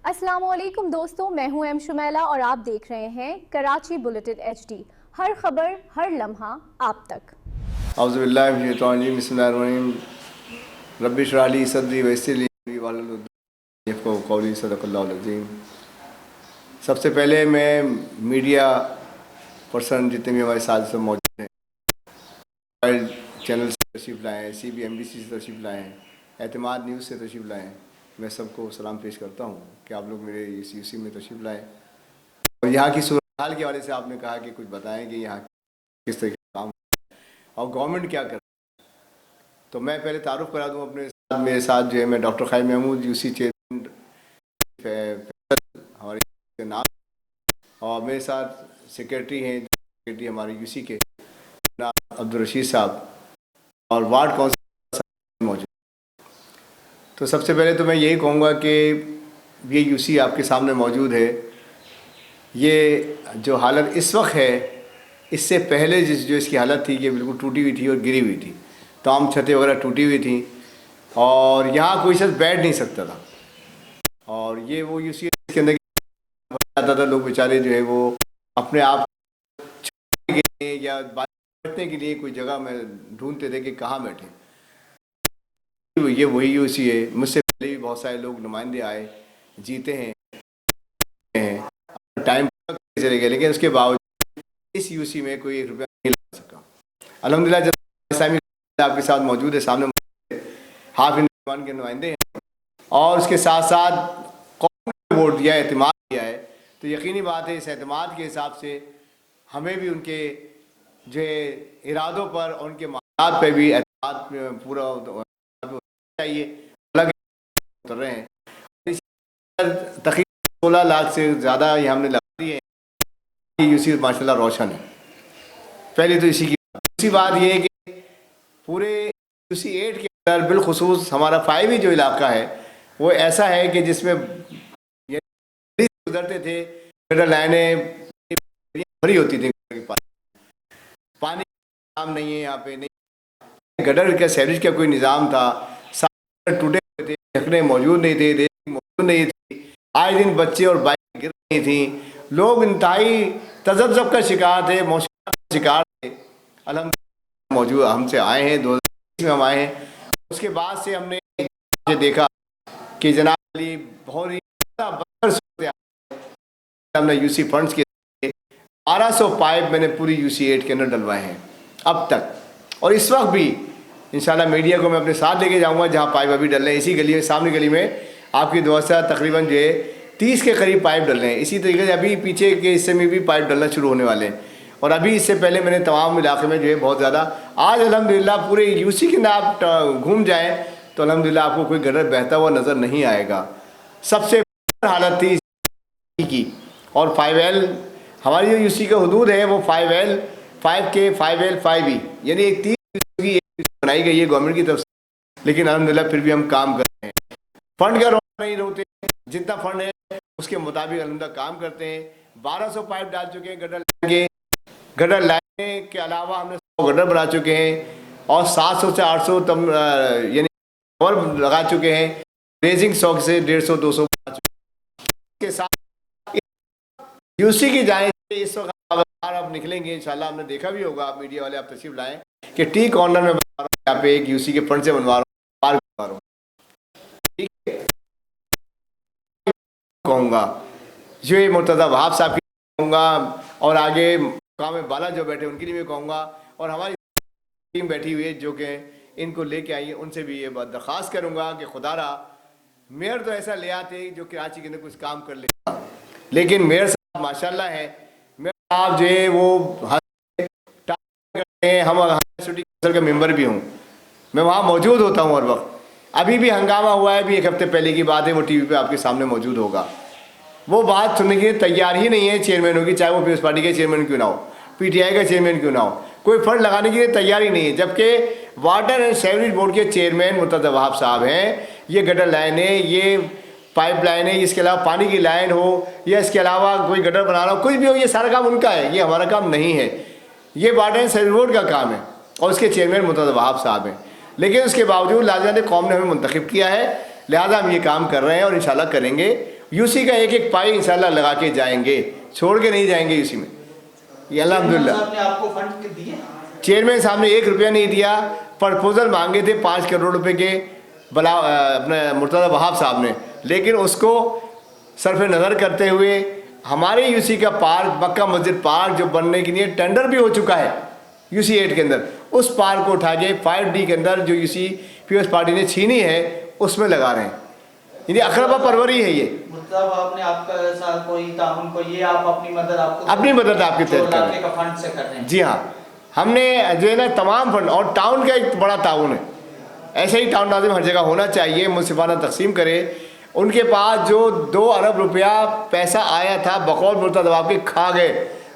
अस्सलामुअलैकुम दोस्तों, मैं हूं एम शुमैला और आप देख रहे हैं कराची बुलेटिन HD। हर खबर हर लम्हा आप तक। बिस्मिल्लाहिर्रहमानिर्रहीम रब्बि इश्रह ली सदरी वयस्सिर ली अमरी वहलुल यफ़क़हू क़ौली सदक़ल्लाहुल अज़ीम। सबसे पहले मैं मीडिया पर्सन जितने भी हमारे साथ सब मौजूद हैं, मोबाइल चैनल से तशरीफ़ लाए हैं, CBMBC से तशरीफ़ लाए हैं, एतमाद न्यूज़ से तशरीफ़ लाए हैं, मैं सबको सलाम पेश करता हूँ कि आप लोग मेरे इस UC में तशरीफ़ लाएँ। और यहाँ की सूरत हाल के हवाले से आपने कहा कि कुछ बताएँ कि यहाँ किस तरह का काम और गवर्नमेंट क्या कर। तो मैं पहले तारुफ करा दूँ अपने साथ। मेरे साथ जो है मैं डॉक्टर खाई महमूद UC चेयरमैन हमारे नाम, और मेरे साथ सेक्रेटरी हैं सेक्रेटरी हमारे UC के अब्दुल रशीद साहब, और वार्ड काउंसिल मौजूद। तो सबसे पहले तो मैं यही कहूँगा कि ये UC आपके सामने मौजूद है। ये जो हालत इस वक्त है, इससे पहले जो इसकी हालत थी, ये बिल्कुल टूटी हुई थी और गिरी हुई थी, तमाम छतें वगैरह टूटी हुई थी और यहाँ कोई शख्स बैठ नहीं सकता था। और ये वो UC के अंदर जाता था, लोग बेचारे जो है वो अपने आप के लिए या बैठने के लिए कोई जगह में ढूंढते थे कि कहाँ बैठे। ये वही UC है। मुझसे पहले भी बहुत सारे लोग नुमाइंदे आए, जीते हैं, टाइम चले गए, लेकिन उसके बावजूद इस UC में कोई 1 रुपया नहीं लगा सका। अल्हम्दुलिल्लाह जब इस्लामी आपके साथ मौजूद है, सामने हाफ हिंदुस्तान के नुमाइंदे हैं और उसके साथ साथ कौन ने वोट दिया है, एतमाद दिया है, तो यकीनी बात है इस एतमाद के हिसाब से हमें भी उनके जो इरादों पर और उनके मामलात पर भी एतमाद पूरा चाहिए। अलग उतर रहे हैं, तकरीबन 16 लाख से ज़्यादा ये हमने लगा दिए हैं। UC माशाल्लाह रोशन है। पहले तो इसी की दूसरी बात ये है कि पूरे UC 8 के अंदर बिलखुसूस हमारा 5 जो इलाका है वो ऐसा है कि जिसमें गुजरते थे, गटर लाइनें भरी होती थी, पानी का निज़ाम नहीं है यहाँ पे, नहीं गटर का सीवरेज का कोई निज़ाम था, सारे टूटे हुए थे, ढकने मौजूद नहीं थे, रेलिंग मौजूद नहीं थी, आए दिन बच्चे और बाइक गिर रही थी, लोग इंतहाई तजब्ज़ब का शिकार थे, मुश्किल का शिकार थे। अल्हम्दुलिल्लाह मौजूद हमसे आए हैं, 2020 में हम आए हैं। उसके बाद से हमने देखा कि जनाब अली बहुत ही हमने UC फंड्स के 1200 पाइप मैंने पूरी UC 8 के अंदर डलवाए हैं अब तक। और इस वक्त भी इंशाल्लाह मीडिया को मैं अपने साथ लेके जाऊंगा जहां पाइप अभी डल रहे हैं। इसी गली में, सामने गली में आपकी दुआ से तकरीबन जो है 30 के करीब पाइप डल रहे हैं। इसी तरीके से अभी पीछे के हिस्से में भी पाइप डलना शुरू होने वाले हैं। और अभी इससे पहले मैंने तमाम इलाके में जो है बहुत ज़्यादा, आज अल्हम्दुलिल्लाह पूरे UC के अंदर आप घूम जाएँ तो अल्हम्दुलिल्लाह आपको कोई गटर बहता हुआ नज़र नहीं आएगा। सबसे हालत थी की। और 5L हमारी जो UC का हदूद है वो 5L 5K 5L 5E यानी एक 3 बनाई गई है गवर्नमेंट की तरफ से। लेकिन अल्हम्दुलिल्लाह फिर भी हम काम कर रहे हैं, फंड का रोना नहीं रोते, जितना फंड है उसके मुताबिक अल्हम्दुलिल्लाह काम करते हैं। 1200 पाइप डाल चुके हैं गटर लाइने के अलावा हमने 100 गटर बना चुके हैं और 700 से 800 यानी और लगा चुके हैं। रेजिंग स्टॉक से 150-200 बना चुके हैं। के साथ UC की जाए इस वक्त अब निकलेंगे इंशाल्लाह। हमने देखा भी होगा, आप मीडिया वाले आप तशरीफ लाएं कि टी कॉर्नर में बना रहा हूँ, यहाँ पे एक UC के फंड से बनवा रहा हूँ, पार्क बनवा रहा हूँ, ठीक है। कहूँगा जो ये मुर्तज़ा वहाब साहब की कहूँगा और आगे काम में बाला जो बैठे उनके लिए भी कहूँगा, और हमारी टीम बैठी हुई है जो कि इनको लेके आई है, उनसे भी ये बात दरख्वास्त करूँगा कि खुदारा मेयर तो ऐसा ले आते जो कराची के अंदर कुछ काम कर लेगा, लेकिन मेयर साहब माशाल्लाह है, मेयर साहब जो है वो करते हैं। हम सिटी काउंसिल का मेंबर भी हूँ, मैं वहाँ मौजूद होता हूँ हर वक्त। अभी भी हंगामा हुआ है, भी 1 हफ्ते पहले की बात है, वो TV पे आपके सामने मौजूद होगा। वो बात सुनने के लिए तैयार ही नहीं है चेयरमैनों की, चाहे वो पीपल्स पार्टी के चेयरमैन क्यों ना हो, PTI का चेयरमैन क्यों ना हो, कोई फंड लगाने के लिए तैयार ही नहीं है। जबकि वाटर एंड सीवरेज बोर्ड के चेयरमैन मुर्तज़ा वहाब साहब हैं। ये गटर लाइन है, ये पाइप लाइन है, इसके अलावा पानी की लाइन हो या इसके अलावा कोई गटर बना रहा हो, कुछ भी हो, ये सारा काम उनका है, ये हमारा काम नहीं है। ये वाटर एंड सीवरेज बोर्ड का काम है और उसके चेयरमैन मुर्तज़ा वहाब साहब हैं। लेकिन उसके बावजूद लाजवाब कौम ने हमें मुंतखब किया है, लिहाजा हम ये काम कर रहे हैं और इंशाल्लाह करेंगे। यूसी का एक एक पाई इंशाल्लाह लगा के जाएंगे, छोड़ के नहीं जाएंगे यूसी में, ये अल्हम्दुलिल्लाह। आपने आपको फंड दिए? चेयरमैन साहब ने 1 रुपया नहीं दिया, प्रपोजल मांगे थे 5 करोड़ रुपए के अपने मुर्तज़ा वहाब साहब ने, लेकिन उसको सरफ नज़र करते हुए हमारे यूसी का पार्क, मक्का मस्जिद पार्क जो बनने के लिए टेंडर भी हो चुका है यूसी 8 के अंदर, उस पार्क को उठा के 5D के अंदर जो यूसी पीपल्स पार्टी ने छीनी है उसमें लगा रहे हैं। यानी अकरबा परवरी है ये। मतलब आपने आपका साथ कोई ताउन को, ये आप अपनी मदद आपके तहत कर रहे हैं। का फंड से कर रहे हैं? जी हाँ, हमने जो है ना तमाम फंड, और टाउन का एक बड़ा ताउन है, ऐसे ही टाउन नाज़िम हर जगह होना चाहिए, मुनसिफाना तकसीम करे। उनके पास जो 2 अरब रुपया पैसा आया था बकौल मुर्तज़ा वहाब के, खा गए,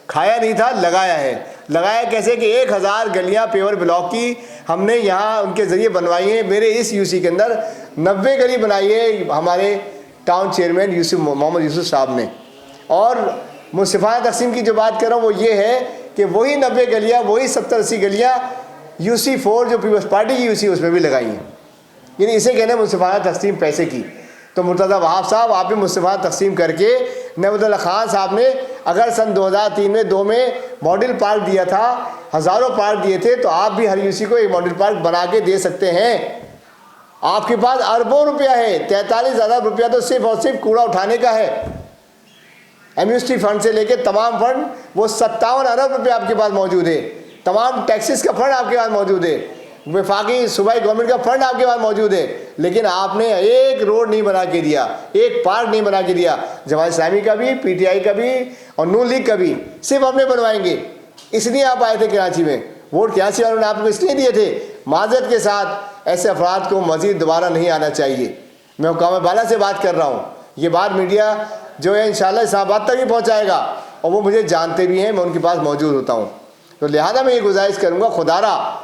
खाया नहीं था, लगाया है। लगाया कैसे कि 1000 गलियां पेवर ब्लॉक की हमने यहाँ उनके ज़रिए बनवाई हैं। मेरे इस यूसी के अंदर 90 गली बनाई है हमारे टाउन चेयरमैन मोहम्मद यूसुफ साहब ने। और मुनसिफाना तकसीम की जो बात कर रहा हूँ वो ये है कि वही 90 गलियाँ, वही 70-80 गलियाँ यूसी 4 जो पीपल्स पार्टी की यूसी उसमें भी लगाई हैं। यानी इसे कहना है मुनसिफाना तकसीम पैसे की। तो मुर्तज़ा वहाब साहब, आप भी मुनसिफाना तकसीम करके, नवदुल्ला खान साहब ने अगर सन 2003 में 2 में मॉडल पार्क दिया था, हज़ारों पार्क दिए थे, तो आप भी हर यूसी को एक मॉडल पार्क बना के दे सकते हैं। आपके पास अरबों रुपया है, 43,000 रुपया तो सिर्फ और सिर्फ कूड़ा उठाने का है। एम्यूनिटी फंड से लेके तमाम फंड, वो 57 अरब रुपये आपके पास मौजूद है। तमाम टैक्सेस का फंड आपके पास मौजूद है, वफाकी सूबाई गवर्नमेंट का फंड आपके पास मौजूद है, लेकिन आपने एक रोड नहीं बना के दिया, एक पार्क नहीं बना के दिया। जमात इस्लामी का भी, PTI का भी और नून लीग का भी सिर्फ अपने बनवाएंगे। इसलिए आप आए थे कराची में, वोट कराची वालों ने आपको इसलिए दिए थे। माजरत के साथ ऐसे अफराद को मज़ीद दोबारा नहीं आना चाहिए। मैं हुकाम बाला से बात कर रहा हूँ, ये बात मीडिया जो है इंशाल्लाह इस्लामाबाद तक भी पहुँचाएगा, और वो मुझे जानते भी हैं, मैं उनके पास मौजूद होता हूँ। तो लिहाजा मैं ये गुजारिश करूँगा, खुदारा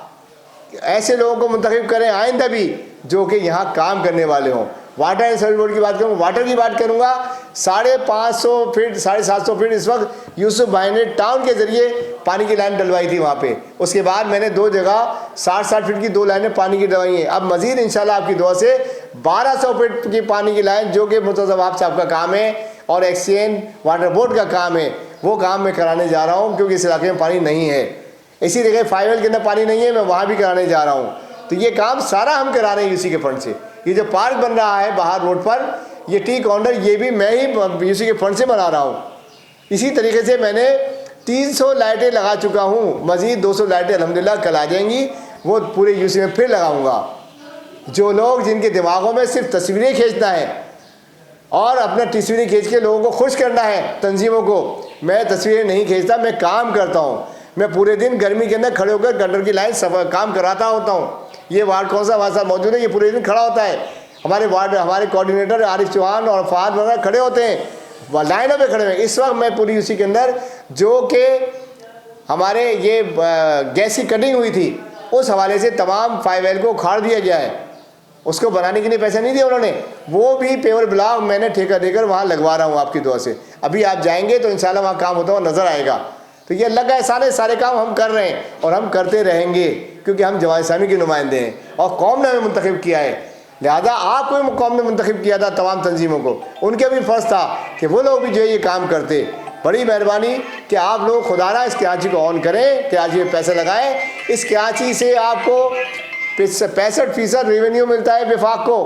ऐसे लोगों को मुंतखब करें आइंदा भी जो कि यहाँ काम करने वाले हों। वाटर एंड सर्विस बोर्ड की बात करूँ, वाटर की बात करूँगा, 550 फीट 750 फीट इस वक्त यूसुफ भाई ने टाउन के ज़रिए पानी की लाइन डलवाई थी वहाँ पे। उसके बाद मैंने 2 जगह 60-60 फीट की 2 लाइनें पानी की डलवाई हैं। अब मज़ीद इंशाल्लाह आपकी दुआ से 1200 फीट की पानी की लाइन, जो कि मुर्तज़ा वहाब साहब का काम है और एक्सचेंज वाटर बोर्ड का काम है, वो काम मैं कराने जा रहा हूँ, क्योंकि इस इलाके में पानी नहीं है। इसी जगह 5L के अंदर पानी नहीं है, मैं वहाँ भी कराने जा रहा हूँ। तो ये काम सारा हम करा रहे हैं यूसी के फंड से। ये जो पार्क बन रहा है बाहर रोड पर, ये टी कॉर्नर, ये भी मैं ही यूसी के फंड से बना रहा हूँ। इसी तरीके से मैंने 300 लाइटें लगा चुका हूँ, मज़ीद 200 लाइटें अल्हम्दुलिल्लाह कल आ जाएंगी, वो पूरे यूसी में फिर लगाऊँगा। जो लोग जिनके दिमागों में सिर्फ तस्वीरें खींचना है और अपना तस्वीरें खींच के लोगों को खुश करना है, तंजीमों को, मैं तस्वीरें नहीं खींचता, मैं काम करता हूँ। मैं पूरे दिन गर्मी के अंदर खड़े होकर गटर की लाइन सब काम कराता होता हूँ। ये वार्ड कौन सा हमारे साथ मौजूद है, ये पूरे दिन खड़ा होता है। हमारे वार्ड, हमारे कोऑर्डिनेटर आरिफ चौहान और फहाद वगैरह खड़े होते हैं, लाइनों पे खड़े हुए। इस वक्त मैं पूरी यूसी के अंदर, जो कि हमारे ये गैस की कटिंग हुई थी, उस हवाले से तमाम 5L को उखाड़ दिया गया है। उसको बनाने के लिए पैसे नहीं दिए उन्होंने, वो भी पेवर ब्लॉक मैंने ठेका देकर वहाँ लगवा रहा हूँ आपकी दुआ से। अभी आप जाएंगे तो इंशाल्लाह वहाँ काम होता हुआ नज़र आएगा। तो ये अल्लाह का एहसान है, सारे काम हम कर रहे हैं और हम करते रहेंगे, क्योंकि हम जमात इस्लामी के नुमाइंदे हैं और कौम ने हमें मुंतखब किया है। लिहाजा आपको भी कौम ने मुंतखब किया था, तमाम तंजीमों को, उनके भी फ़र्ज़ था कि वो लोग भी जो है ये काम करते। बड़ी मेहरबानी कि आप लोग खुदारा इस कराची को ऑन करें, कराची में पैसे लगाएं। इस कराची से आपको 65% रेवेन्यू मिलता है, विफाक को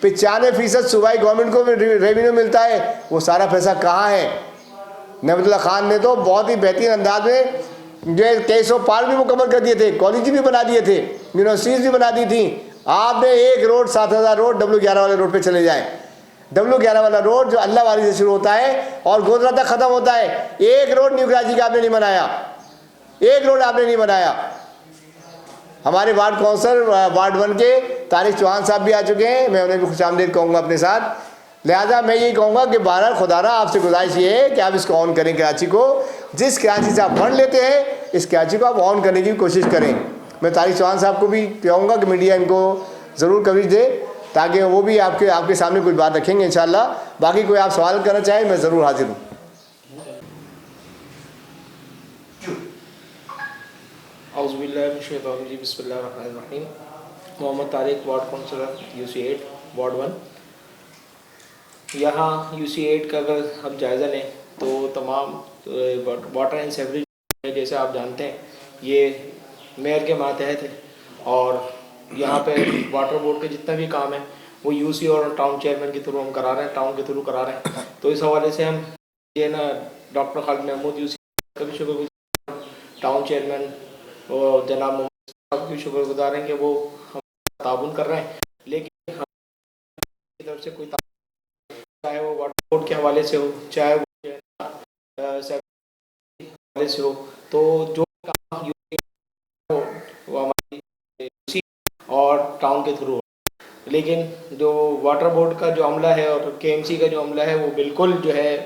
95% सूबाई गवर्नमेंट को रेवेन्यू मिलता है। वो सारा पैसा कहाँ है? नवदुल्ला खान ने तो बहुत ही बेहतरीन अंदाज में जो है कई सौ पार्क भी मुकम्मल कर दिए थे, कॉलेज भी बना दिए थे, यूनिवर्सिटीज़ भी बना दी थी। आपने एक रोड 7000 रोड W11 वाले रोड पे चले जाएं। W11 वाला रोड जो अल्लाह वाली से शुरू होता है और गोदरा तक ख़त्म होता है, एक रोड न्यू कराची का आपने नहीं बनाया, एक रोड आपने नहीं बनाया। हमारे वार्ड काउंसलर वार्ड 1 के तारिक चौहान साहब भी आ चुके हैं, मैं उन्हें भी खुशामदीद कहूँगा अपने साथ। लिहाजा मैं ये कहूँगा कि बहरहाल खुदारा आपसे गुजारिश ये है कि आप इसको ऑन करें कराची को। जिस कराची से आप फंड लेते हैं, इस कराची को आप ऑन करने की कोशिश करें। मैं तारिक चौहान साहब को भी कहूँगा कि मीडिया इनको ज़रूर कवरेज दे, ताकि वो भी आपके सामने कुछ बात रखेंगे इंशाल्लाह। बाकी कोई आप सवाल करना चाहें, मैं ज़रूर हाजिर हूँ। Mohammad Tariq, ward councillor UC 8 ward 1। यहाँ UC8 का अगर हम जायज़ा लें तो तमाम वाटर एंड सेवरेज जैसे आप जानते हैं ये मेयर के मातहत है और यहाँ पे वाटर बोर्ड के जितना भी काम है वो यूसी और टाउन चेयरमैन के थ्रू हम करा रहे हैं, टाउन के थ्रू करा रहे हैं। तो इस हवाले से हम ये ना डॉक्टर खालिद महमूद यूसी का भी शुक्रगुजार, टाउन चेयरमैन और जनाब मोहम्मद साहब की शुक्रगुजार हैं कि वो हम ताउन कर रहे हैं। लेकिन हम की तरफ से कोई चाहे वो वाटर बोर्ड के हवाले से हो, चाहे वो हवाले से हो, तो जो काम वो हमारी यूसी और टाउन के थ्रू हो। लेकिन जो वाटर बोर्ड का जो अमला है और KMC का जो अमला है वो बिल्कुल जो है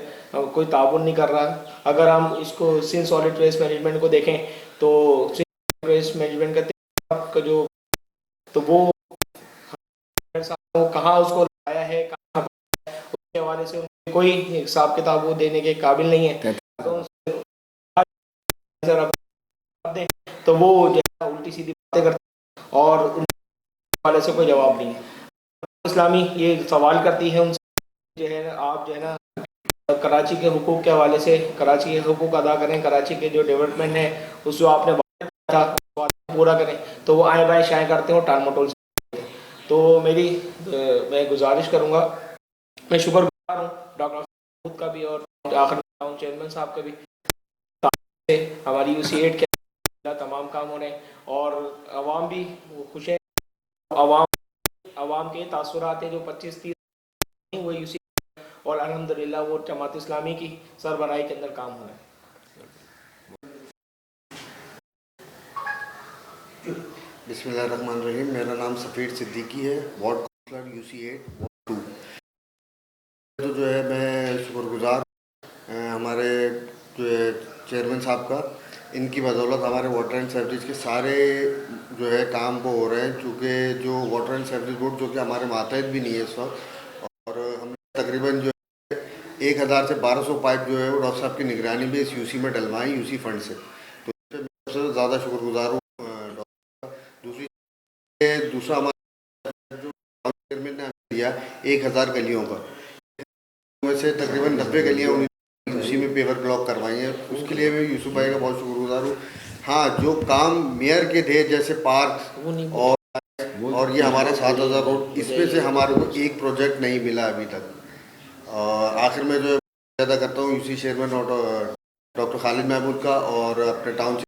कोई ताउन नहीं कर रहा। अगर हम इसको सिंध सॉलिड वेस्ट मैनेजमेंट को देखें तो सिंध वेस्ट मैनेजमेंट का जो तो वो कहाँ उसको लाया है, कहाँ उसके हवाले से कोई हिसाब किताब वो देने के काबिल नहीं है। तो वो जो है उल्टी सीधी बातें करते हैं और उनके हवाले से कोई जवाब नहीं है। इस्लामी ये सवाल करती है उनसे जो है आप जो है ना कराची के हुकूक के हवाले से कराची के हुकूक अदा करें, कराची के जो डेवलपमेंट है उस जो आपने वादा किया था पूरा करें। तो वो आए बाएँ शाएँ करते हो टाल मटोल से। तो मैं गुजारिश करूँगा, मैं शुक्रगुजार हूँ डॉक्टर महमूद का भी और आखिर टाउन चेयरमैन साहब का भी, हमारी UC8 के तमाम काम हो रहे हैं और आवाम भी खुश है। आवाम के तासुरात हैं जो 25-30 वो UC और अल्हम्दुलिल्लाह वो जमात इस्लामी की सरबराही के अंदर काम हो रहा है। बिस्मिल्लाहिर्रहमानिर्रहीम। मेरा नाम सफ़ीर सिद्दीकी है, वार्ड काउंसलर UC8 वार्ड 2। तो जो है मैं शुक्रगुजार हमारे जो है चेयरमैन साहब का, इनकी बदौलत हमारे वाटर एंड सेवरेज के सारे जो है काम वो हो रहे हैं। चूँकि जो वाटर एंड सेवरेज बोर्ड जो कि हमारे मातहत भी नहीं है इस वक्त, और हमने तकरीबन जो है 1000 से 1200 पाइप जो है वो डॉक्टर साहब की निगरानी में इस UC में डलवाएँ, UC फंड से। तो इस पर मैं सबसे ज़्यादा शुक्रगुजार हूँ डॉक्टर। दूसरा हमारा जो चेयरमैन ने दिया 1000 गलियों का, में से तकरीबन 90 गलियाँ उसी में पेपर ब्लॉक करवाई हैं। उसके लिए मैं यूसुफ भाई का बहुत शुक्रगुजार हूँ। हाँ, जो काम मेयर के थे जैसे पार्क और ये हमारा 7000 रोड, इसमें से हमारे को एक प्रोजेक्ट नहीं मिला अभी तक। आखिर में जो है अदा करता हूँ UC चेयरमैन और डॉक्टर खालिद महमूद का और अपने टाउन